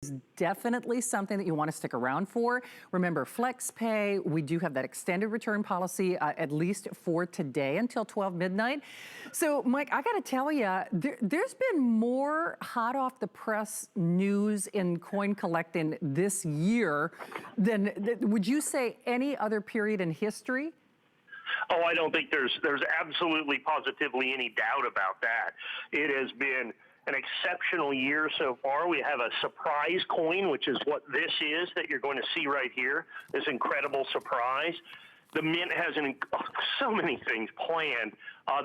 is definitely something that you want to stick around for. Remember, FlexPay, we do have that extended return policy, at least for today until 12 midnight. So, Mike, I got to tell you, there's been more hot off the press news in coin collecting this year than, would you say, any other period in history? Oh, I don't think there's absolutely positively any doubt about that. It has been an exceptional year so far. We have a surprise coin, which is what this is that you're going to see right here, this incredible surprise. The Mint has so many things planned.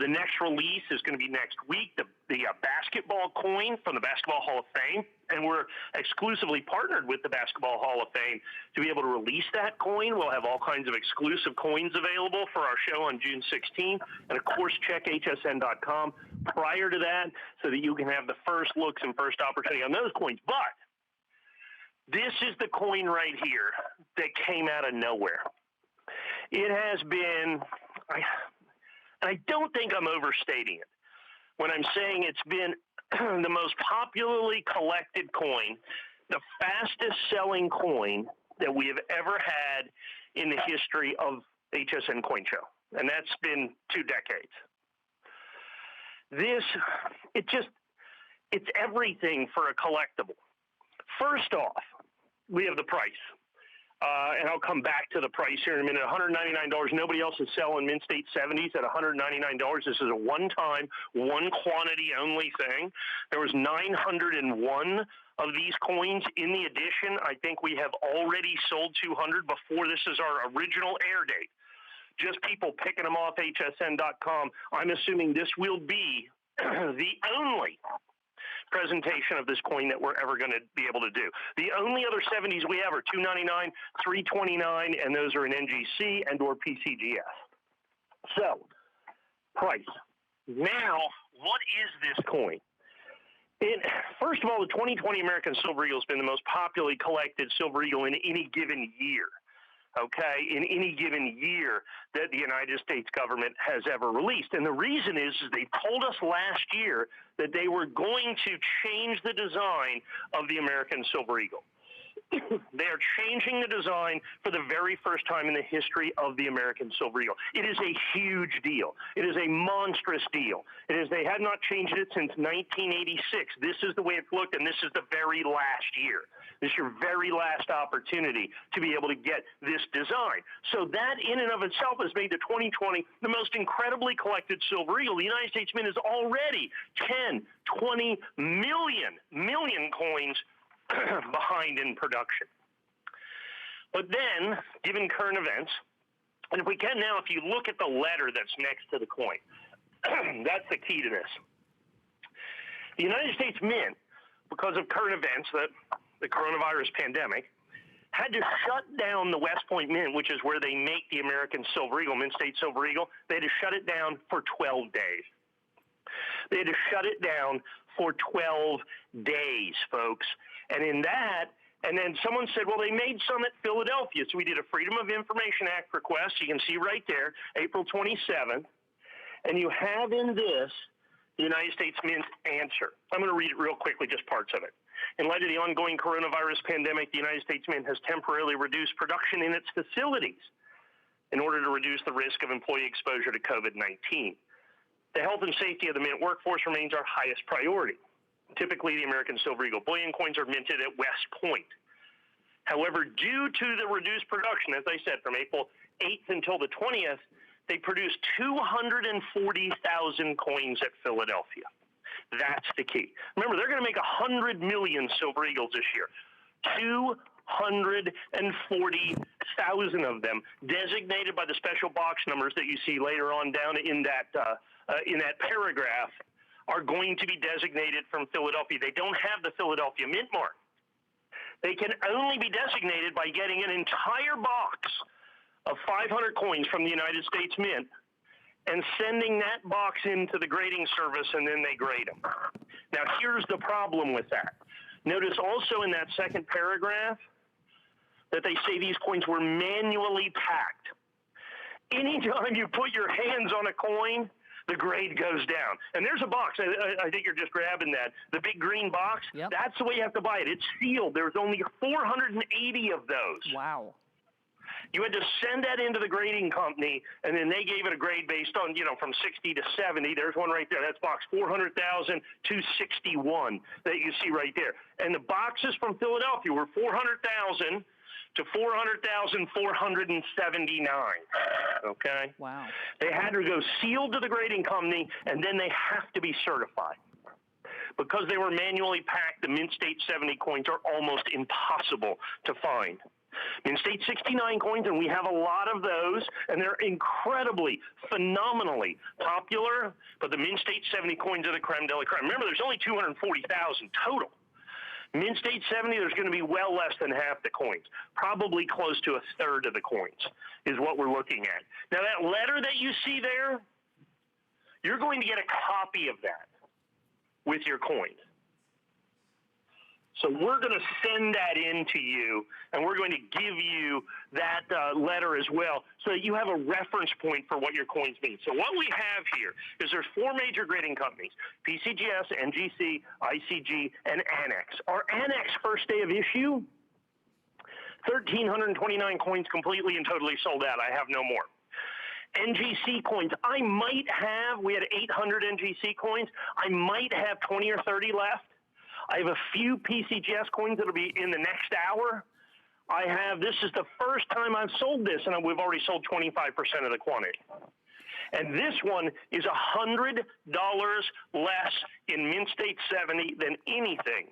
The next release is going to be next week, the basketball coin from the Basketball Hall of Fame. And we're exclusively partnered with the Basketball Hall of Fame to be able to release that coin. We'll have all kinds of exclusive coins available for our show on June 16th. And, of course, check hsn.com prior to that so that you can have the first looks and first opportunity on those coins. But this is the coin right here that came out of nowhere. It has been, I don't think I'm overstating it when I'm saying it's been the most popularly collected coin, the fastest selling coin that we have ever had in the history of HSN Coin Show. And that's been 2 decades. It's everything for a collectible. First off, we have the price. And I'll come back to the price here in a minute. $199. Nobody else is selling Mint State 70s at $199. This is a one-time, one quantity only thing. There was 901 of these coins in the edition. I think we have already sold 200 before this is our original air date. Just people picking them off hsn.com. I'm assuming this will be the only presentation of this coin that we're ever going to be able to do. The only other 70s we have are $299, $329, and those are in NGC and or PCGS. So, price. Now, what is this coin? First of all, the 2020 American Silver Eagle has been the most popularly collected Silver Eagle in any given year. Okay, in any given year that the United States government has ever released. And the reason is they told us last year that they were going to change the design of the American Silver Eagle. They are changing the design for the very first time in the history of the American Silver Eagle. It is a huge deal. It is a monstrous deal. They have not changed it since 1986. This is the way it's looked, and this is the very last year. This is your very last opportunity to be able to get this design. So that in and of itself has made the 2020 the most incredibly collected Silver Eagle. The United States Mint is already 10, 20 million coins behind in production. But then, given current events, and if we can now, if you look at the letter that's next to the coin, that's the key to this. The United States Mint, because of current events, the coronavirus pandemic, had to shut down the West Point Mint, which is where they make the American Silver Eagle, Mint State Silver Eagle. They had to shut it down for 12 days. They had to shut it down for 12 days, folks. And in that, and then someone said, well, they made some at Philadelphia. So we did a Freedom of Information Act request. You can see right there, April 27th. And you have in this the United States Mint's answer. I'm going to read it real quickly, just parts of it. In light of the ongoing coronavirus pandemic, the United States Mint has temporarily reduced production in its facilities in order to reduce the risk of employee exposure to COVID-19. The health and safety of the Mint workforce remains our highest priority. Typically, the American Silver Eagle bullion coins are minted at West Point. However, due to the reduced production, as I said, from April 8th until the 20th, they produced 240,000 coins at Philadelphia. That's the key. Remember, they're going to make 100 million Silver Eagles this year. 240,000 of them, designated by the special box numbers that you see later on down in that paragraph, are going to be designated from Philadelphia. They don't have the Philadelphia Mint mark. They can only be designated by getting an entire box of 500 coins from the United States Mint and sending that box into the grading service, and then they grade them. Now, here's the problem with that. Notice also in that second paragraph that they say these coins were manually packed. Anytime you put your hands on a coin, the grade goes down. And there's a box. I think you're just grabbing that. The big green box, Yep. That's the way you have to buy it. It's sealed. There's only 480 of those. Wow. You had to send that into the grading company, and then they gave it a grade based on, from 60 to 70. There's one right there. That's box 400,261 that you see right there. And the boxes from Philadelphia were 400,000 to 400,479. Okay? Wow. They had to go sealed to the grading company, and then they have to be certified. Because they were manually packed, the Mint State 70 coins are almost impossible to find. Mint State 69 coins, and we have a lot of those, and they're incredibly, phenomenally popular, but the Mint State 70 coins are the creme de la creme. Remember, there's only 240,000 total. Mint State 70, there's going to be well less than half the coins, probably close to a third of the coins is what we're looking at. Now, that letter that you see there, you're going to get a copy of that with your coin. So we're going to send that in to you, and we're going to give you that letter as well so that you have a reference point for what your coins mean. So what we have here is there's 4 major grading companies, PCGS, NGC, ICG, and Annex. Our Annex first day of issue, 1,329 coins completely and totally sold out. I have no more. NGC coins, we had 800 NGC coins. I might have 20 or 30 left. I have a few PCGS coins that'll be in the next hour. This is the first time I've sold this, and we've already sold 25% of the quantity. And this one is $100 less in Mint State 70 than anything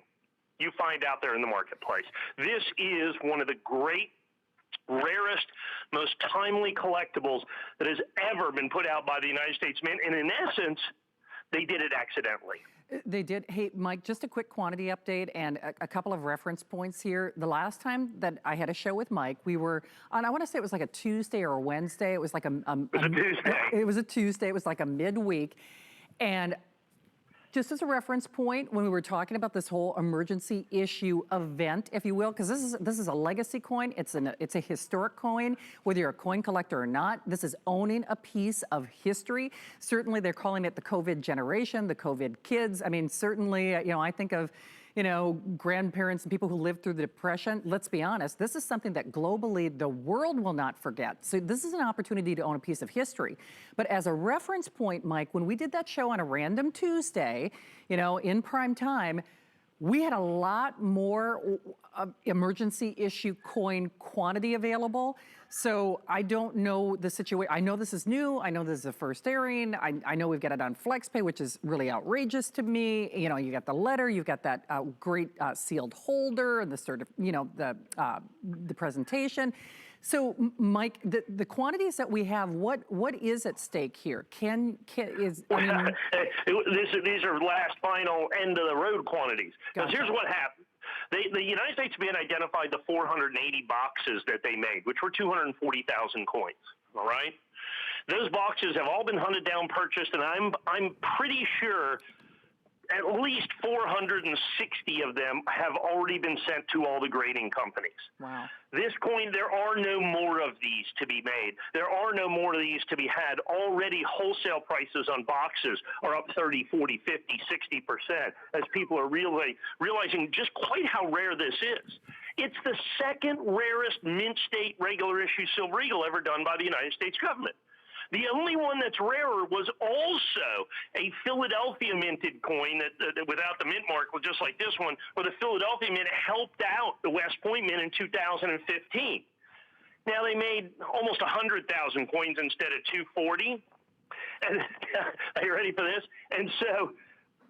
you find out there in the marketplace. This is one of the great, rarest, most timely collectibles that has ever been put out by the United States Mint, and in essence, they did it accidentally. They did. Hey, Mike, just a quick quantity update and a couple of reference points here. The last time that I had a show with Mike, we were on, I want to say it was like a Tuesday or a Wednesday. It was like it was a Tuesday. It was a Tuesday. It was like a midweek. And just as a reference point, when we were talking about this whole emergency issue event, if you will, because this is a legacy coin, it's a historic coin, whether you're a coin collector or not, this is owning a piece of history. Certainly, they're calling it the COVID generation, the COVID kids. I mean, certainly, I think of, grandparents and people who lived through the Depression. Let's be honest, this is something that globally the world will not forget. So this is an opportunity to own a piece of history. But as a reference point, Mike, when we did that show on a random Tuesday, in prime time, we had a lot more emergency issue coin quantity available. So I don't know the situation. I know this is new. I know this is the first airing. I know we've got it on FlexPay, which is really outrageous to me. You got the letter, you've got that great sealed holder, and the presentation. So, Mike, the quantities that we have, what is at stake here? These are last, final, end of the road quantities. Because here's what happened. The United States Mint identified the 480 boxes that they made, which were 240,000 coins. All right, those boxes have all been hunted down, purchased, and I'm pretty sure at least 460 of them have already been sent to all the grading companies. Wow. This coin, there are no more of these to be made. There are no more of these to be had. Already wholesale prices on boxes are up 30, 40, 50, 60% as people are realizing just quite how rare this is. It's the second rarest Mint State regular issue Silver Eagle ever done by the United States government. The only one that's rarer was also a Philadelphia minted coin that without the mint mark was just like this one, where the Philadelphia Mint helped out the West Point Mint in 2015. Now they made almost 100,000 coins instead of 240. And are you ready for this? And so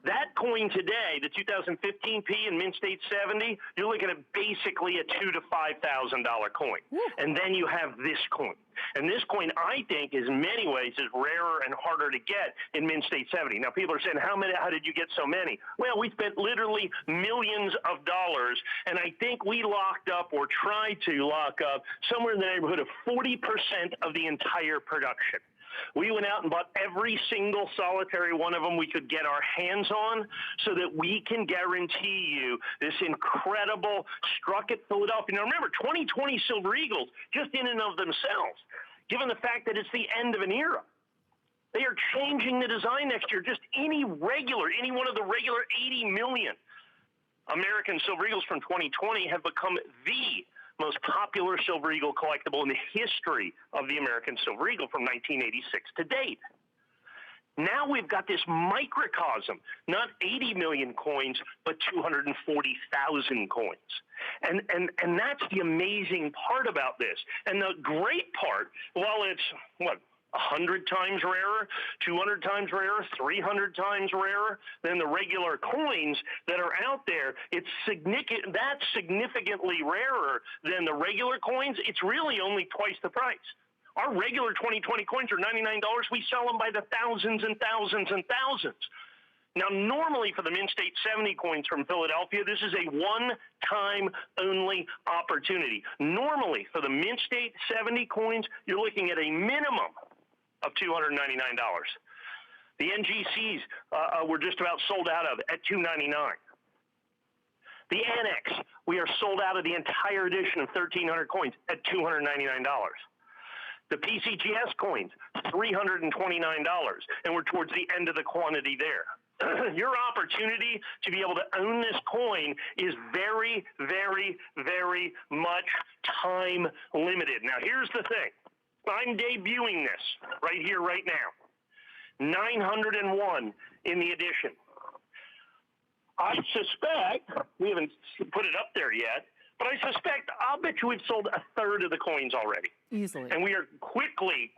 that coin today, the 2015 P in Mint State 70, you're looking at basically a $2,000 to $5,000 coin. Woo. And then you have this coin. And this coin, I think, in many ways is rarer and harder to get in Mint State 70. Now, people are saying, how did you get so many? Well, we spent literally millions of dollars, and I think we locked up or tried to lock up somewhere in the neighborhood of 40% of the entire production. We went out and bought every single solitary one of them we could get our hands on so that we can guarantee you this incredible struck at Philadelphia. Now, remember, 2020 Silver Eagles, just in and of themselves, given the fact that it's the end of an era, They are changing the design next year. Just any one of the regular 80 million American Silver Eagles from 2020 have become the most popular Silver Eagle collectible in the history of the American Silver Eagle from 1986 to date. Now we've got this microcosm, not 80 million coins, but 240,000 coins. And that's the amazing part about this. And the great part, while it's, 100 times rarer, 200 times rarer, 300 times rarer than the regular coins that are out there, that's significantly rarer than the regular coins. It's really only twice the price. Our regular 2020 coins are $99. We sell them by the thousands and thousands and thousands. Now, normally for the Mint State 70 coins from Philadelphia, this is a one-time only opportunity. Normally for the Mint State 70 coins, you're looking at a minimum of $299. The NGCs we're just about sold out of at $299. The Annex, we are sold out of the entire edition of 1,300 coins at $299. The PCGS coins, $329, and we're towards the end of the quantity there. Your opportunity to be able to own this coin is very, very, very much time limited. Now, here's the thing. I'm debuting this right here, right now. 901 in the edition. I suspect, we haven't put it up there yet, but I suspect, I'll bet you we've sold a third of the coins already. Easily. And we are quickly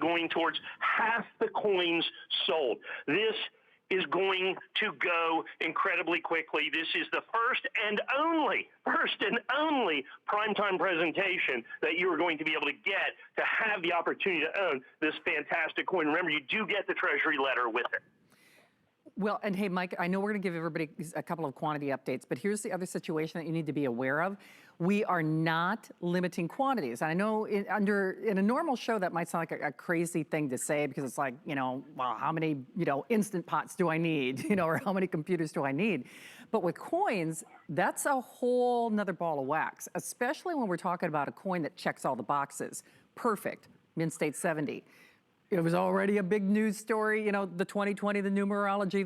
going towards half the coins sold. This is going to go incredibly quickly. This is the first and only primetime presentation that you are going to be able to get to have the opportunity to own this fantastic coin. Remember, you do get the Treasury letter with it. Well, and hey, Mike, I know we're going to give everybody a couple of quantity updates, but here's the other situation that you need to be aware of. We are not limiting quantities. I know in a normal show that might sound like a crazy thing to say because it's like, well, how many, Instant Pots do I need, or how many computers do I need? But with coins, that's a whole nother ball of wax, especially when we're talking about a coin that checks all the boxes. Perfect, Mint State 70. It was already a big news story, the 2020, the numerology,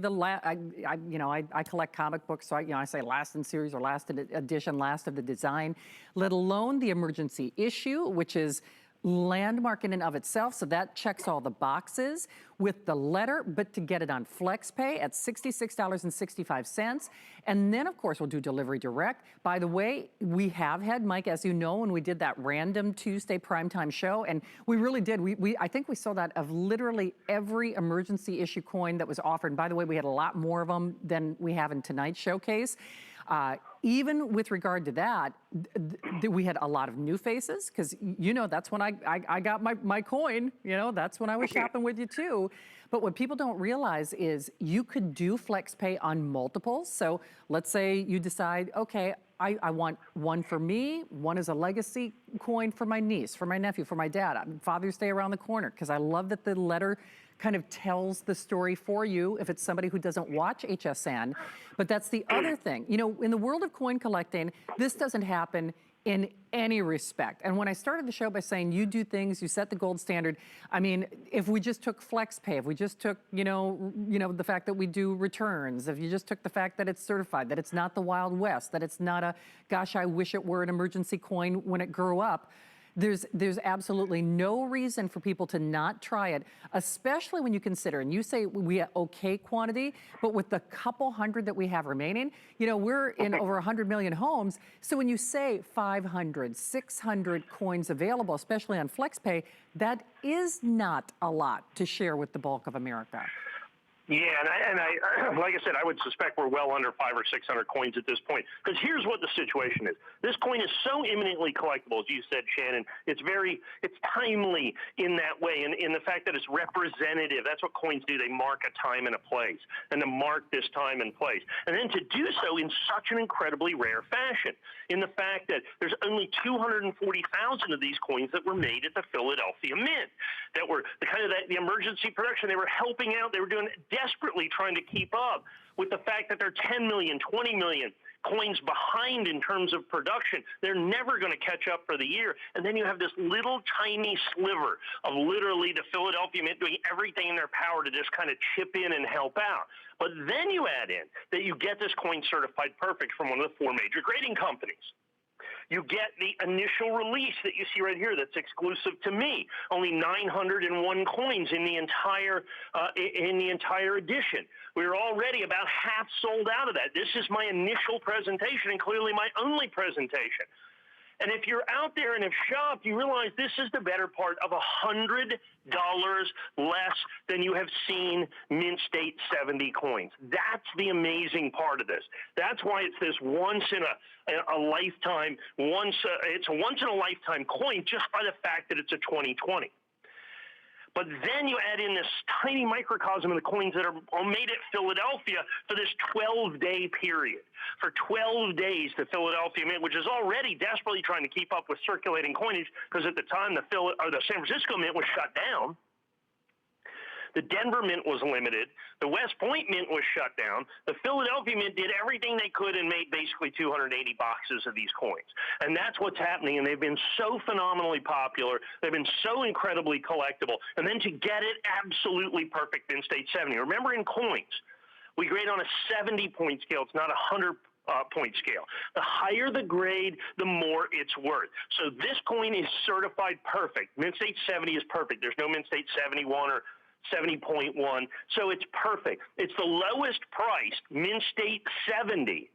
I collect comic books, so I say last in series or last edition, last of the design, let alone the emergency issue, which is landmark in and of itself, so that checks all the boxes with the letter, but to get it on FlexPay at $66.65. And then, of course, we'll do delivery direct. By the way, we have had, Mike, as you know, when we did that random Tuesday primetime show, and we really did. I think we sold out of literally every emergency issue coin that was offered. And by the way, we had a lot more of them than we have in tonight's showcase. Even with regard to that, we had a lot of new faces because, that's when I got my coin. That's when I was shopping with you too. But what people don't realize is you could do FlexPay on multiples. So let's say you decide, okay, I want one for me, one is a legacy coin for my niece, for my nephew, for my dad. Father's Day around the corner, because I love that the letter kind of tells the story for you if it's somebody who doesn't watch HSN. But that's the other thing. In the world of coin collecting, this doesn't happen in any respect. And when I started the show by saying you do things, you set the gold standard, if we just took FlexPay, if we just took, the fact that we do returns, if you just took the fact that it's certified, that it's not the Wild West, that it's not a, gosh, I wish it were an emergency coin when it grew up, there's absolutely no reason for people to not try it, especially when you consider, and you say we have okay quantity, but with the couple hundred that we have remaining, we're in over 100 million homes. So when you say 500, 600 coins available, especially on FlexPay, that is not a lot to share with the bulk of America. Yeah, and I like I said, I would suspect we're well under 500 or 600 coins at this point. Because here's what the situation is. This coin is so eminently collectible, as you said, Shannon. It's timely in that way, in the fact that it's representative. That's what coins do. They mark a time and a place, and to mark this time and place. And then to do so in such an incredibly rare fashion, in the fact that there's only 240,000 of these coins that were made at the Philadelphia Mint, that were the emergency production. They were helping out. They were doing desperately trying to keep up with the fact that there are 10 million, 20 million coins behind in terms of production. They're never going to catch up for the year. And then you have this little tiny sliver of literally the Philadelphia Mint doing everything in their power to just kind of chip in and help out. But then you add in that you get this coin certified perfect from one of the 4 major grading companies. You get the initial release that you see right here that's exclusive to me. Only 901 coins in the entire edition. We're already about half sold out of that. This is my initial presentation and clearly my only presentation. And if you're out there and have shopped, you realize this is the better part of $100 less than you have seen Mint State 70 coins. That's the amazing part of this. That's why it's this once in a lifetime, it's a once in a lifetime coin just by the fact that it's a 2020. But then you add in this tiny microcosm of the coins that are made at Philadelphia for this 12-day period. For 12 days, the Philadelphia Mint, which is already desperately trying to keep up with circulating coinage, because at the time the San Francisco Mint was shut down. The Denver Mint was limited. The West Point Mint was shut down. The Philadelphia Mint did everything they could and made basically 280 boxes of these coins. And that's what's happening. And they've been so phenomenally popular. They've been so incredibly collectible. And then to get it absolutely perfect Mint State 70. Remember, in coins, we grade on a 70-point scale. It's not a 100-point scale. The higher the grade, the more it's worth. So this coin is certified perfect. Mint State 70 is perfect. There's no Mint State 71 or 70.1, so it's perfect. It's the lowest priced Mint State 70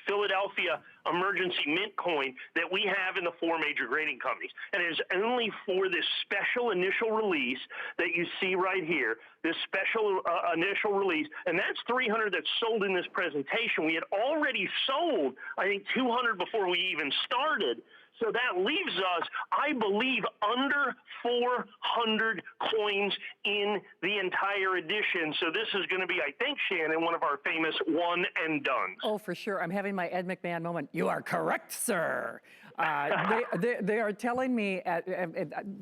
Philadelphia emergency mint coin that we have in the 4 major grading companies. And it is only for this special initial release that you see right here, this special initial release, and that's 300 that's sold in this presentation. We had already sold, I think, 200 before we even started. So that leaves us, I believe, under 400 coins in the entire edition. So this is going to be, I think, Shannon, one of our famous one and dones. Oh, for sure. I'm having my Ed McMahon moment. You are correct, sir. They are telling me,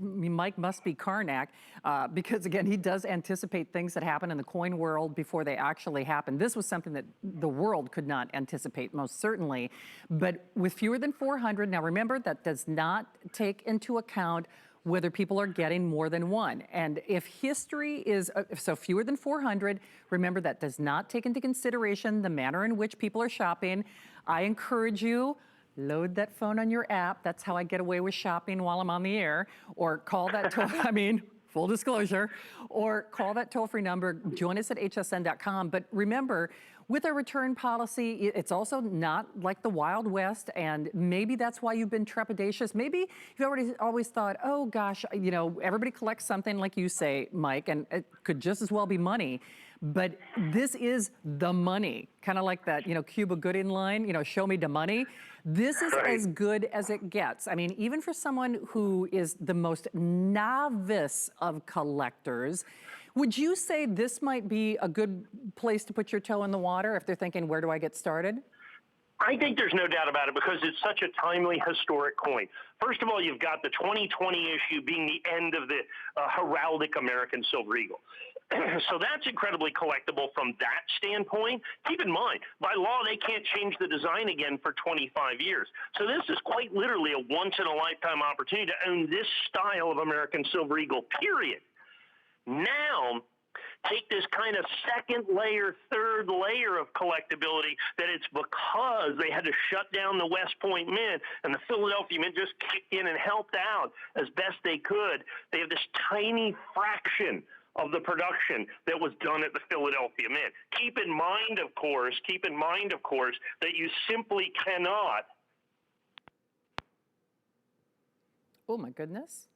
Mike must be Karnak, because again, he does anticipate things that happen in the coin world before they actually happen. This was something that the world could not anticipate, most certainly. But with fewer than 400, now remember, that does not take into account whether people are getting more than one. And if history is, so fewer than 400, remember that does not take into consideration the manner in which people are shopping. I encourage you, load that phone on your app. That's how I get away with shopping while I'm on the air. Or call that full disclosure, or call that toll-free number. Join us at hsn.com. But remember, with our return policy, it's also not like the Wild West, and maybe that's why you've been trepidatious. Maybe you've always thought, oh gosh, you know, everybody collects something, like you say, Mike, and it could just as well be money. But this is the money, kind of like that, you know, Cuba Gooding line, you know, show me the money. This is as good as it gets. I mean, even for someone who is the most novice of collectors, would you say this might be a good place to put your toe in the water if they're thinking, where do I get started? I think there's no doubt about it, because it's such a timely, historic coin. First of all, you've got the 2020 issue being the end of the heraldic American silver eagle. So that's incredibly collectible from that standpoint. Keep in mind, by law, they can't change the design again for 25 years. So this is quite literally a once-in-a-lifetime opportunity to own this style of American silver eagle, period. Now, take this kind of second layer, third layer of collectability that it's because they had to shut down the West Point Mint and the Philadelphia Mint just kicked in and helped out as best they could. They have this tiny fraction of the production that was done at the Philadelphia Mint. Keep in mind, of course, that you simply cannot. Oh my goodness.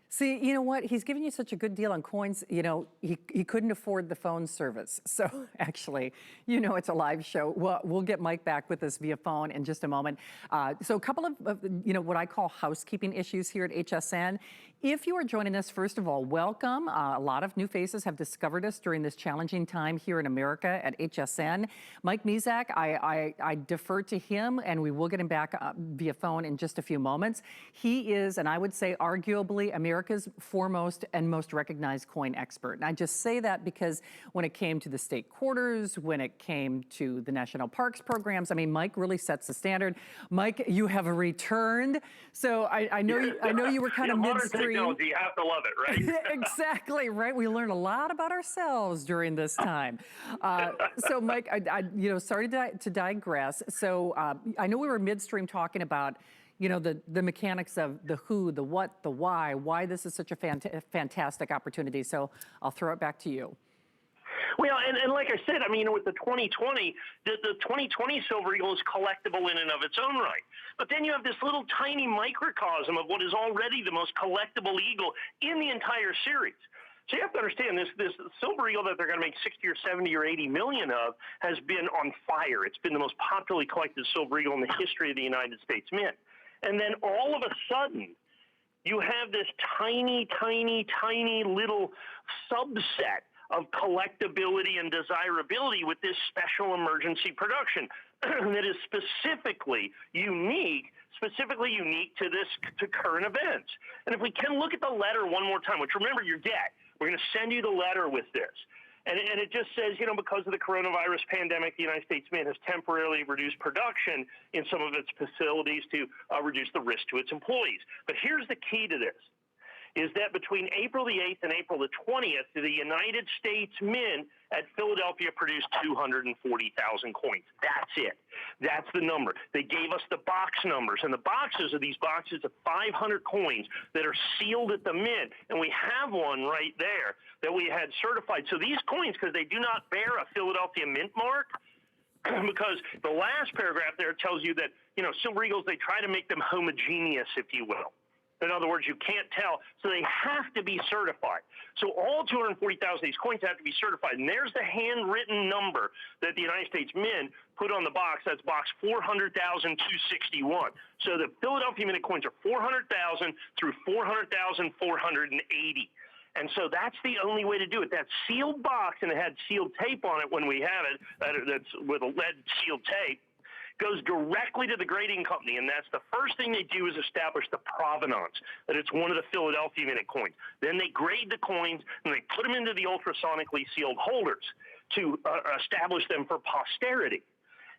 See, you know what? He's giving you such a good deal on coins. You know, he couldn't afford the phone service. So actually, you know, it's a live show. We'll get Mike back with us via phone in just a moment. So a couple of, you know, what I call housekeeping issues here at HSN. If you are joining us, first of all, welcome. A lot of new faces have discovered us during this challenging time here in America at HSN. Mike Mizak, I defer to him, and we will get him back via phone in just a few moments. He is, and I would say arguably, America's America's foremost and most recognized coin expert. And I just say that because when it came to the state quarters, when it came to the national parks programs, I mean, Mike really sets the standard. Mike, you have returned. So I know you were kind of midstream. Modern technology, you have to love it, right? Exactly, right? We learned a lot about ourselves during this time. So Mike, sorry to digress. So I know we were midstream talking about the mechanics of the who, the what, the why this is such a fantastic opportunity. So I'll throw it back to you. Well, and like I said, I mean, with the 2020, the 2020 Silver Eagle is collectible in and of its own right. But then you have this little tiny microcosm of what is already the most collectible eagle in the entire series. So you have to understand this Silver Eagle that they're going to make 60 or 70 or 80 million of has been on fire. It's been the most popularly collected Silver Eagle in the history of the United States Mint. And then all of a sudden, you have this tiny, tiny, tiny little subset of collectability and desirability with this special emergency production that is specifically unique to current events. And if we can look at the letter one more time, which remember your debt, we're going to send you the letter with this. And it just says, because of the coronavirus pandemic, the United States Mint has temporarily reduced production in some of its facilities to reduce the risk to its employees. But here's the key to this, is that between April the 8th and April the 20th, the United States Mint at Philadelphia produced 240,000 coins. That's it. That's the number. They gave us the box numbers, and the boxes are these boxes of 500 coins that are sealed at the Mint, and we have one right there that we had certified. So these coins, because they do not bear a Philadelphia Mint mark, because the last paragraph there tells you that, Silver Eagles, they try to make them homogeneous, if you will. In other words, you can't tell, so they have to be certified. So all 240,000 of these coins have to be certified, and there's the handwritten number that the United States Mint put on the box. That's box 400,261. So the Philadelphia Mint coins are 400,000 through 400,480. And so that's the only way to do it. That sealed box, and it had sealed tape on it when we have it, that's with a lead sealed tape, goes directly to the grading company, and that's the first thing they do is establish the provenance, that it's one of the Philadelphia Mint coins. Then they grade the coins, and they put them into the ultrasonically sealed holders to establish them for posterity.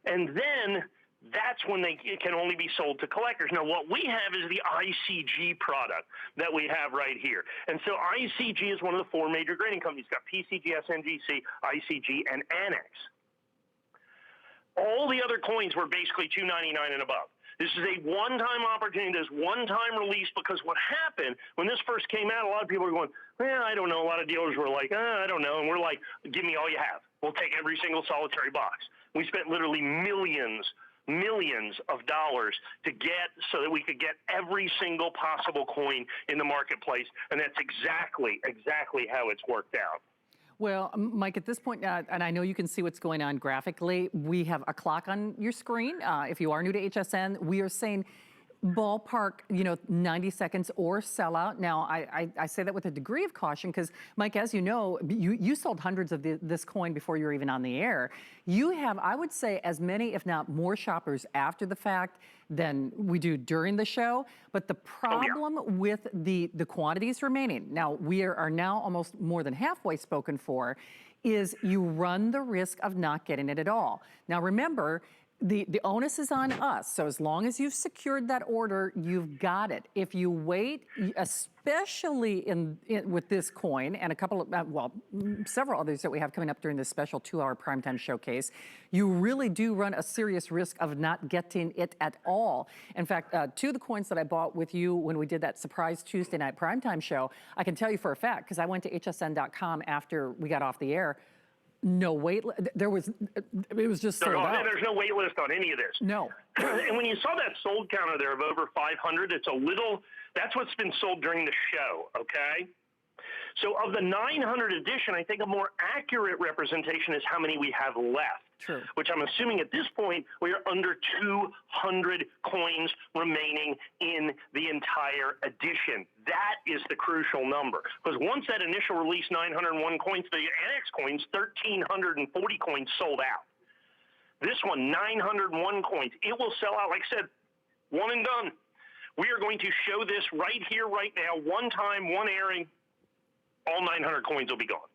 And then that's when it can only be sold to collectors. Now, what we have is the ICG product that we have right here. And so ICG is one of the four major grading companies. It's got PCG, SNGC, ICG, and Annex. All the other coins were basically $2.99 and above. This is a one-time opportunity. This one-time release, because what happened when this first came out, a lot of people were going, well, I don't know. A lot of dealers were like, I don't know. And we're like, give me all you have. We'll take every single solitary box. We spent literally millions of dollars to get so that we could get every single possible coin in the marketplace. And that's exactly how it's worked out. Well, Mike, at this point, and I know you can see what's going on graphically, we have a clock on your screen. If you are new to HSN, we are saying ballpark, 90 seconds or sell out. Now, I say that with a degree of caution because, Mike, as you know, you sold hundreds of this coin before you were even on the air. You have, I would say, as many, if not more shoppers after the fact than we do during the show. But the problem with the quantities remaining, now we are now almost more than halfway spoken for, is you run the risk of not getting it at all. Now, remember, the onus is on us. So as long as you've secured that order, you've got it. If you wait, especially with this coin and a couple of, several others that we have coming up during this special 2-hour primetime showcase, you really do run a serious risk of not getting it at all. In fact, two of the coins that I bought with you when we did that surprise Tuesday night primetime show, I can tell you for a fact, because I went to hsn.com after we got off the air. No wait. It was just sold out. There's no wait list on any of this. No. And when you saw that sold counter there of over 500, that's what's been sold during the show, okay? So of the 900 edition, I think a more accurate representation is how many we have left. True. Which I'm assuming at this point, we are under 200 coins remaining in the entire edition. That is the crucial number. Because once that initial release, 901 coins, the Annex coins, 1,340 coins sold out. This one, 901 coins. It will sell out, like I said, one and done. We are going to show this right here, right now, one time, one airing, all 900 coins will be gone.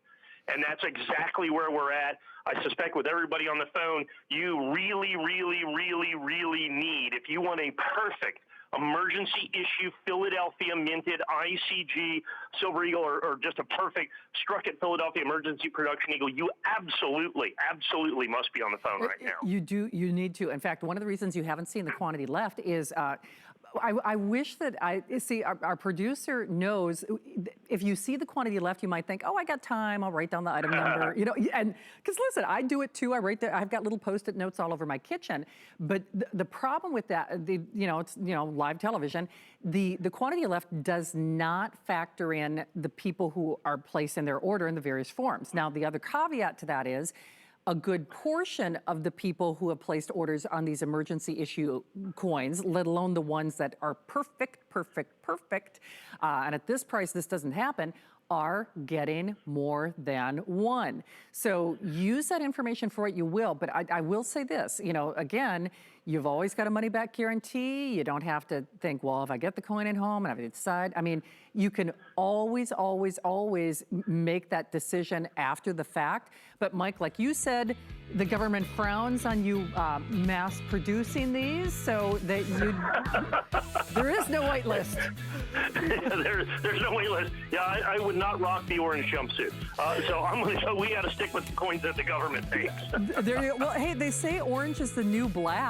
And that's exactly where we're at. I suspect with everybody on the phone, you really, really, really, really need, if you want a perfect emergency issue Philadelphia minted ICG Silver Eagle, or just a perfect struck at Philadelphia emergency production eagle, you absolutely must be on the phone right now. You need to. In fact, one of the reasons you haven't seen the quantity left is I wish that our producer knows, if you see the quantity left, you might think, oh, I got time, I'll write down the item number, and because listen, I do it too. I've got little Post-it notes all over my kitchen. But the problem with that, it's live television, the quantity left does not factor in the people who are placing their order in the various forms. Now, the other caveat to that is, a good portion of the people who have placed orders on these emergency issue coins, let alone the ones that are perfect, and at this price, this doesn't happen, are getting more than one. So use that information for what you will, but I will say this, again, you've always got a money back guarantee. You don't have to think, well, if I get the coin at home and I have to decide, I mean, you can always make that decision after the fact. But Mike, like you said, the government frowns on you mass producing these, so that there is no wait list. There's no wait list. Yeah, I would not rock the orange jumpsuit. So we got to stick with the coins that the government takes. Well, hey, they say orange is the new black.